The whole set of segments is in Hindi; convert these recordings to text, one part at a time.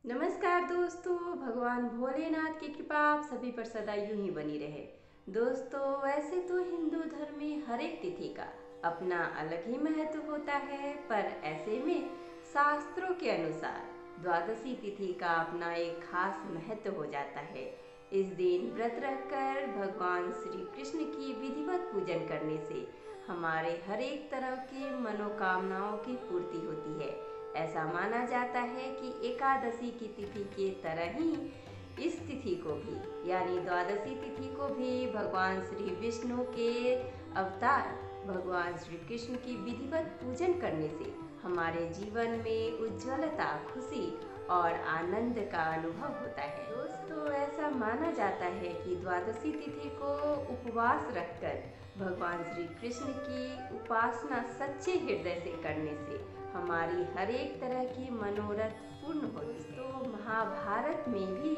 नमस्कार दोस्तों, भगवान भोलेनाथ की कृपा आप सभी पर सदा यूं ही बनी रहे। दोस्तों, वैसे तो हिंदू धर्म में हर एक तिथि का अपना अलग ही महत्व होता है, पर ऐसे में शास्त्रों के अनुसार द्वादशी तिथि का अपना एक खास महत्व हो जाता है। इस दिन व्रत रखकर भगवान श्री कृष्ण की विधिवत पूजन करने से हमारे हर एक तरह के मनोकामनाओं की पूर्ति होती है। ऐसा माना जाता है कि एकादशी की तिथि के तरह ही इस तिथि को भी यानी द्वादशी तिथि को भी भगवान श्री विष्णु के अवतार भगवान श्री कृष्ण की विधिवत पूजन करने से हमारे जीवन में उज्ज्वलता, खुशी और आनंद का अनुभव होता है। दोस्तों, ऐसा माना जाता है कि द्वादशी तिथि को उपवास रखकर भगवान श्री कृष्ण की उपासना सच्चे हृदय से करने से हमारी हर एक तरह की मनोरथ पूर्ण होती है। तो महाभारत में भी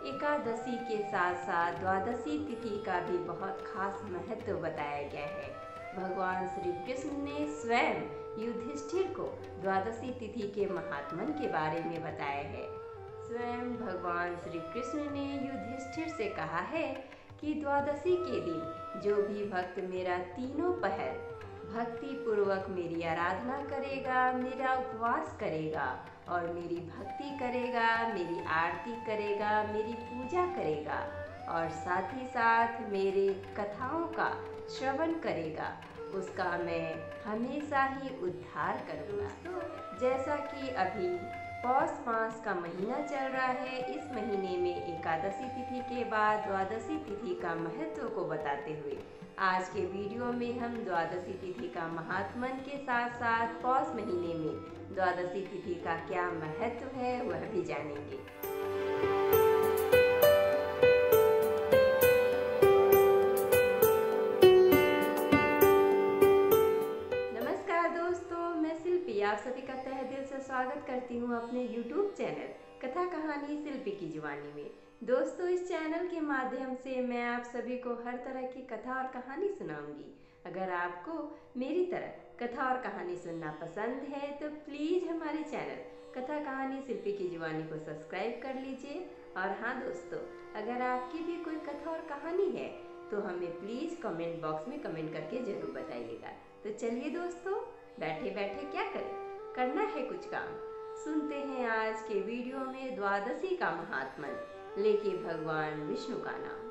एकादशी के साथ साथ द्वादशी तिथि का भी बहुत खास महत्व बताया गया है। भगवान श्री कृष्ण ने स्वयं युधिष्ठिर को द्वादशी तिथि के महात्म्य के बारे में बताया है। स्वयं भगवान श्री कृष्ण ने युधिष्ठिर से कहा है कि द्वादशी के दिन जो भी भक्त मेरा तीनों पहर भक्ति पूर्वक मेरी आराधना करेगा, मेरा उपवास करेगा और मेरी भक्ति करेगा, मेरी आरती करेगा, मेरी पूजा करेगा और साथ ही साथ मेरे कथाओं का श्रवण करेगा, उसका मैं हमेशा ही उद्धार करूँगा। तो जैसा कि अभी पौष मास का महीना चल रहा है, इस महीने में एकादशी तिथि के बाद द्वादशी तिथि का महत्व को बताते हुए आज के वीडियो में हम द्वादशी तिथि का महात्म्य के साथ साथ पौष महीने में द्वादशी तिथि का क्या महत्व है वह भी जानेंगे। नमस्कार दोस्तों, मैं शिल्पी आप सभी का तहे दिल से स्वागत करती हूँ अपने YouTube चैनल कथा कहानी शिल्पी की जुबानी में। दोस्तों, इस चैनल के माध्यम से मैं आप सभी को हर तरह की कथा और कहानी सुनाऊंगी। अगर आपको मेरी तरह कथा और कहानी सुनना पसंद है तो प्लीज़ हमारे चैनल कथा कहानी शिल्पी की जुबानी को सब्सक्राइब कर लीजिए। और हाँ दोस्तों, अगर आपकी भी कोई कथा और कहानी है तो हमें प्लीज़ कमेंट बॉक्स में कमेंट करके ज़रूर बताइएगा। तो चलिए दोस्तों, बैठे बैठे क्या करें, करना है कुछ काम। सुनते हैं आज के वीडियो में द्वादशी का महात्म्य लेके भगवान विष्णु का नाम।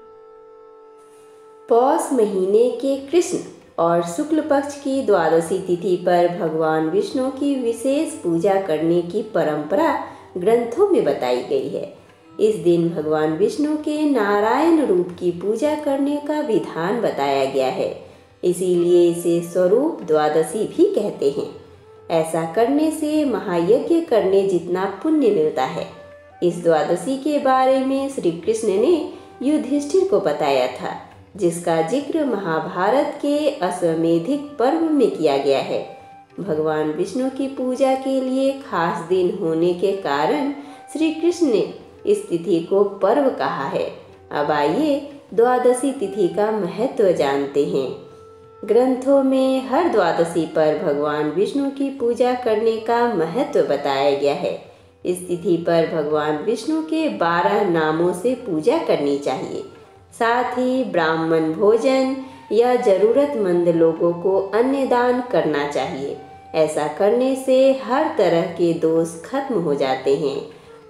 पौष महीने के कृष्ण और शुक्ल पक्ष की द्वादशी तिथि पर भगवान विष्णु की विशेष पूजा करने की परंपरा ग्रंथों में बताई गई है। इस दिन भगवान विष्णु के नारायण रूप की पूजा करने का विधान बताया गया है, इसीलिए इसे स्वरूप द्वादशी भी कहते हैं। ऐसा करने से महायज्ञ करने जितना पुण्य मिलता है। इस द्वादशी के बारे में श्री कृष्ण ने युधिष्ठिर को बताया था, जिसका जिक्र महाभारत के अश्वमेधिक पर्व में किया गया है। भगवान विष्णु की पूजा के लिए खास दिन होने के कारण श्री कृष्ण ने इस तिथि को पर्व कहा है। अब आइए द्वादशी तिथि का महत्व जानते हैं। ग्रंथों में हर द्वादशी पर भगवान विष्णु की पूजा करने का महत्व बताया गया है। इस तिथि पर भगवान विष्णु के 12 नामों से पूजा करनी चाहिए। साथ ही ब्राह्मण भोजन या जरूरतमंद लोगों को अन्न दान करना चाहिए। ऐसा करने से हर तरह के दोष खत्म हो जाते हैं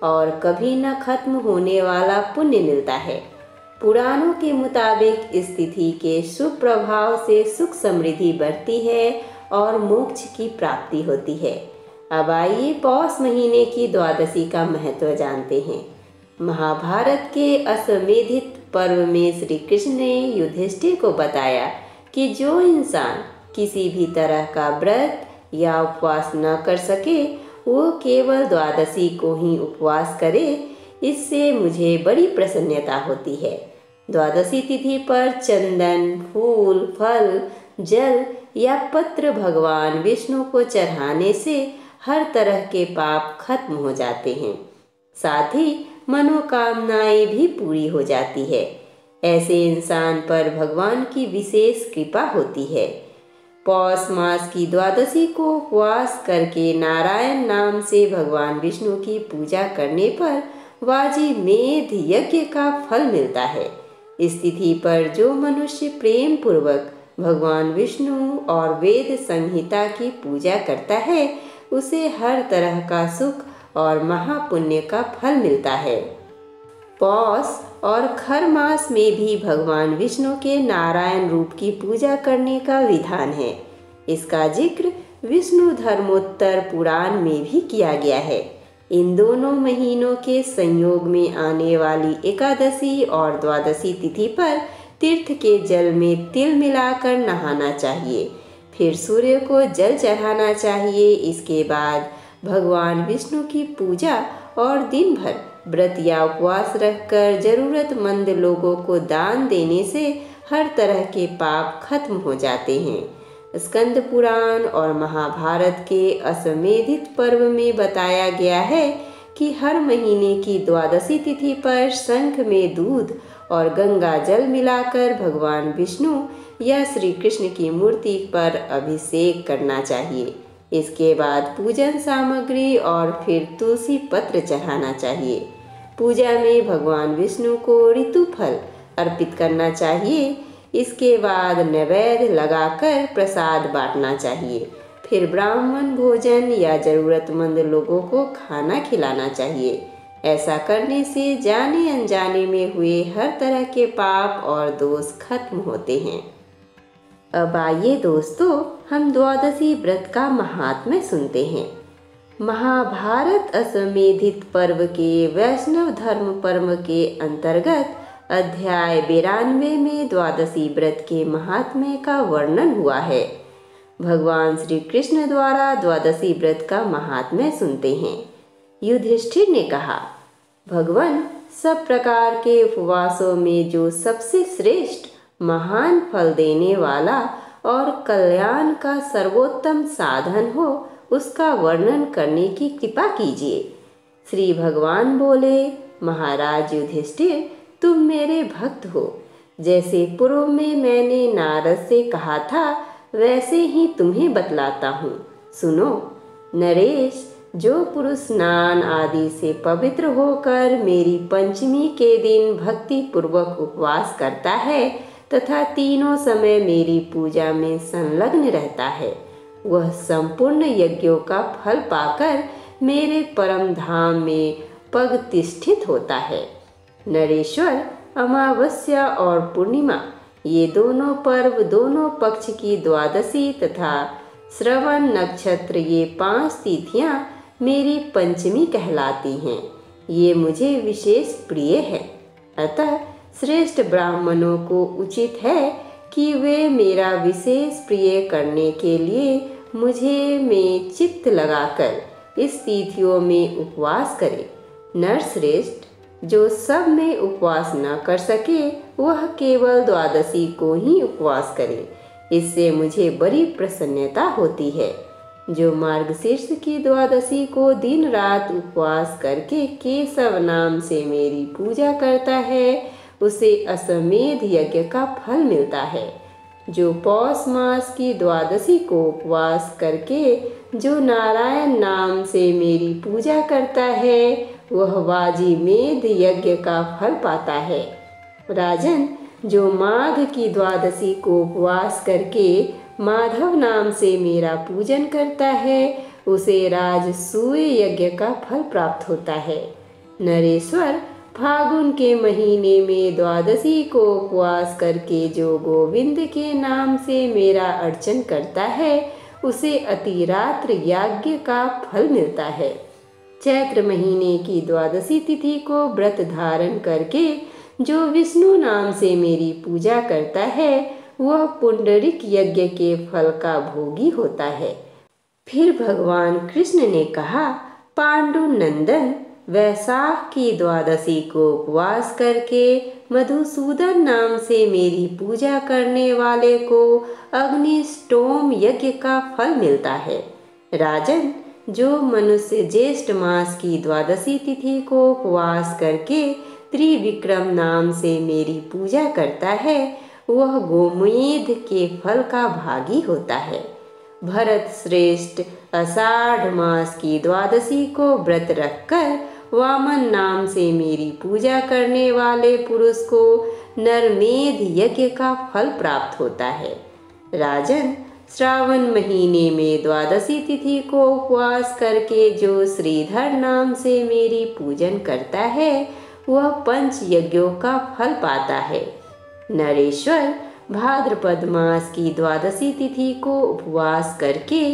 और कभी न खत्म होने वाला पुण्य मिलता है। पुराणों के मुताबिक इस तिथि के शुभ प्रभाव से सुख समृद्धि बढ़ती है और मोक्ष की प्राप्ति होती है। अब आइए पौष महीने की द्वादशी का महत्व जानते हैं। महाभारत के अश्वमेधिक पर्व में श्री कृष्ण ने युधिष्ठिर को बताया कि जो इंसान किसी भी तरह का व्रत या उपवास न कर सके वो केवल द्वादशी को ही उपवास करे, इससे मुझे बड़ी प्रसन्नता होती है। द्वादशी तिथि पर चंदन, फूल, फल, जल या पत्र भगवान विष्णु को चढ़ाने से हर तरह के पाप खत्म हो जाते हैं। साथ ही मनोकामनाएं भी पूरी हो जाती है। ऐसे इंसान पर भगवान की विशेष कृपा होती है। पौष मास की द्वादशी को उपवास करके नारायण नाम से भगवान विष्णु की पूजा करने पर वाजी मेध यज्ञ का फल मिलता है। इस तिथि पर जो मनुष्य प्रेम पूर्वक भगवान विष्णु और वेद संहिता की पूजा करता है उसे हर तरह का सुख और महापुण्य का फल मिलता है। पौष और खर मास में भी भगवान विष्णु के नारायण रूप की पूजा करने का विधान है। इसका जिक्र विष्णु धर्मोत्तर पुराण में भी किया गया है। इन दोनों महीनों के संयोग में आने वाली एकादशी और द्वादशी तिथि पर तीर्थ के जल में तिल मिलाकर नहाना चाहिए। फिर सूर्य को जल चढ़ाना चाहिए। इसके बाद भगवान विष्णु की पूजा और दिन भर व्रत या उपवास रखकर जरूरतमंद लोगों को दान देने से हर तरह के पाप खत्म हो जाते हैं। स्कंद पुराण और महाभारत के अश्वमेधित पर्व में बताया गया है कि हर महीने की द्वादशी तिथि पर शंख में दूध और गंगा जल मिलाकर भगवान विष्णु या श्री कृष्ण की मूर्ति पर अभिषेक करना चाहिए। इसके बाद पूजन सामग्री और फिर तुलसी पत्र चढ़ाना चाहिए। पूजा में भगवान विष्णु को ऋतु फल अर्पित करना चाहिए। इसके बाद नैवेद्य लगाकर प्रसाद बांटना चाहिए। फिर ब्राह्मण भोजन या जरूरतमंद लोगों को खाना खिलाना चाहिए। ऐसा करने से जाने अनजाने में हुए हर तरह के पाप और दोष खत्म होते हैं। अब आइए दोस्तों हम द्वादशी व्रत का महात्म्य सुनते हैं। महाभारत अश्वमेधित पर्व के वैष्णव धर्म पर्व के अंतर्गत अध्याय 92 में द्वादशी व्रत के महात्म्य का वर्णन हुआ है। भगवान श्री कृष्ण द्वारा द्वादशी व्रत का महात्म्य सुनते हैं। युधिष्ठिर ने कहा, भगवान सब प्रकार के उपवासों में जो सबसे श्रेष्ठ महान फल देने वाला और कल्याण का सर्वोत्तम साधन हो उसका वर्णन करने की कृपा कीजिए। श्री भगवान बोले, महाराज युधिष्ठिर तुम मेरे भक्त हो। जैसे पूर्व में मैंने नारद से कहा था वैसे ही तुम्हें बतलाता हूँ। सुनो नरेश, जो पुरुष स्नान आदि से पवित्र होकर मेरी पंचमी के दिन भक्ति पूर्वक उपवास करता है तथा तीनों समय मेरी पूजा में संलग्न रहता है वह संपूर्ण यज्ञों का फल पाकर मेरे परम धाम में पगतिष्ठित होता है। नरेश्वर, अमावस्या और पूर्णिमा ये दोनों पर्व दोनों पक्ष की द्वादशी तथा श्रवण नक्षत्र ये 5 तिथियां मेरी पंचमी कहलाती हैं। ये मुझे विशेष प्रिय है। अतः श्रेष्ठ ब्राह्मणों को उचित है कि वे मेरा विशेष प्रिय करने के लिए मुझे में चित्त लगाकर इस तिथियों में उपवास करें। नरश्रेष्ठ, जो सब में उपवास न कर सके वह केवल द्वादशी को ही उपवास करे। इससे मुझे बड़ी प्रसन्नता होती है। जो मार्गशीर्ष की द्वादशी को दिन रात उपवास करके केशव नाम से मेरी पूजा करता है उसे अश्वमेध यज्ञ का फल मिलता है। जो पौष मास की द्वादशी को उपवास करके जो नारायण नाम से मेरी पूजा करता है वह वाजी मेध यज्ञ का फल पाता है। राजन, जो माघ की द्वादशी को उपवास करके माधव नाम से मेरा पूजन करता है उसे राजसूय यज्ञ का फल प्राप्त होता है। नरेश्वर, फागुन के महीने में द्वादशी को उपवास करके जो गोविंद के नाम से मेरा अर्चन करता है उसे अतिरात्र यज्ञ का फल मिलता है। चैत्र महीने की द्वादशी तिथि को व्रत धारण करके जो विष्णु नाम से मेरी पूजा करता है वह पुंडरिक यज्ञ के फल का भोगी होता है। फिर भगवान कृष्ण ने कहा, पांडुनंदन, वैशाख की द्वादशी को उपवास करके मधुसूदन नाम से मेरी पूजा करने वाले को अग्निष्टोम यज्ञ का फल मिलता है। राजन, जो मनुष्य ज्येष्ठ मास की द्वादशी तिथि को उपवास करके त्रिविक्रम नाम से मेरी पूजा करता है वह गोमेध के फल का भागी होता है। भरत श्रेष्ठ आषाढ़ मास की द्वादशी को व्रत रखकर वामन नाम से मेरी पूजा करने वाले पुरुष को नरमेध यज्ञ का फल प्राप्त होता है। राजन, श्रावण महीने में द्वादशी तिथि को उपवास करके जो श्रीधर नाम से मेरी पूजन करता है वह पंच यज्ञों का फल पाता है। नरेश्वर, भाद्रपद मास की द्वादशी तिथि को उपवास करके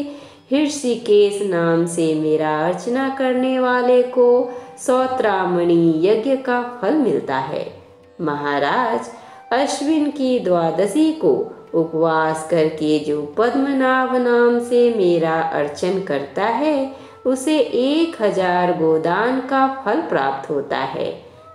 हृषिकेश नाम से मेरा अर्चना करने वाले को सौत्रामणि यज्ञ का फल मिलता है। महाराज, अश्विन की द्वादशी को उपवास करके जो पद्मनाभ नाम से मेरा अर्चन करता है उसे 1000 गोदान का फल प्राप्त होता है।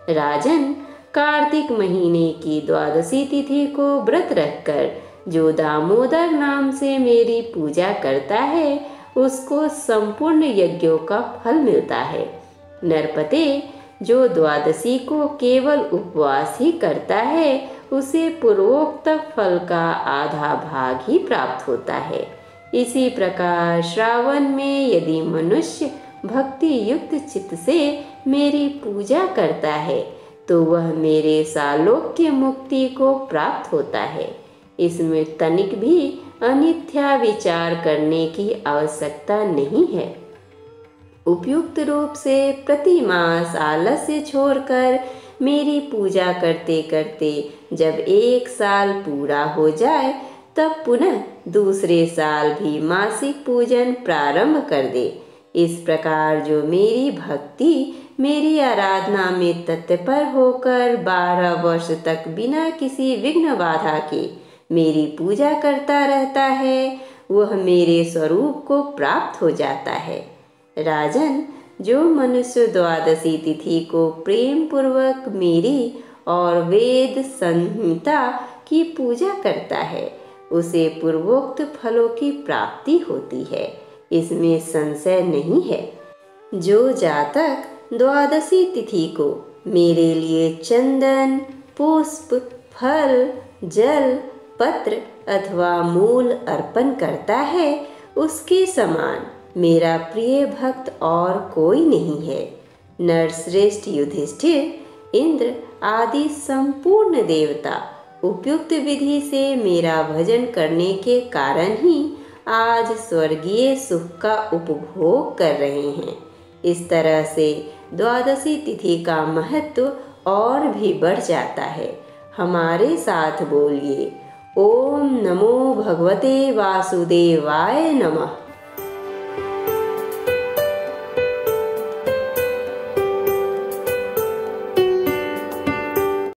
राजन, कार्तिक महीने की द्वादशी तिथि को व्रत रखकर जो दामोदर नाम से मेरी पूजा करता है उसको संपूर्ण यज्ञों का फल मिलता है। नरपते, जो द्वादशी को केवल उपवास ही करता है उसे पूर्वोक्त फल का आधा भाग ही प्राप्त होता है। इसी प्रकार श्रावण में यदि मनुष्य भक्ति युक्त चित्त से मेरी पूजा करता है तो वह मेरे सालोक्य मुक्ति को प्राप्त होता है। इसमें तनिक भी अनित्या विचार करने की आवश्यकता नहीं है। उपयुक्त रूप से प्रति मास आलस्य छोड़कर मेरी पूजा करते करते जब 1 साल पूरा हो जाए तब पुनः दूसरे साल भी मासिक पूजन प्रारंभ कर दे। इस प्रकार जो मेरी भक्ति मेरी आराधना में तत्पर होकर 12 वर्ष तक बिना किसी विघ्न बाधा के मेरी पूजा करता रहता है वह मेरे स्वरूप को प्राप्त हो जाता है। राजन, जो मनुष्य द्वादशी तिथि को प्रेम पूर्वक मेरी और वेद संहिता की पूजा करता है उसे पूर्वोक्त फलों की प्राप्ति होती है, इसमें संशय नहीं है। जो जातक द्वादशी तिथि को मेरे लिए चंदन, पुष्प, फल, जल, पत्र अथवा मूल अर्पण करता है उसके समान मेरा प्रिय भक्त और कोई नहीं है। नरश्रेष्ठ युधिष्ठिर, इंद्र आदि संपूर्ण देवता उपयुक्त विधि से मेरा भजन करने के कारण ही आज स्वर्गीय सुख का उपभोग कर रहे हैं। इस तरह से द्वादशी तिथि का महत्व और भी बढ़ जाता है। हमारे साथ बोलिए, ओम नमो भगवते वासुदेवाय नमः।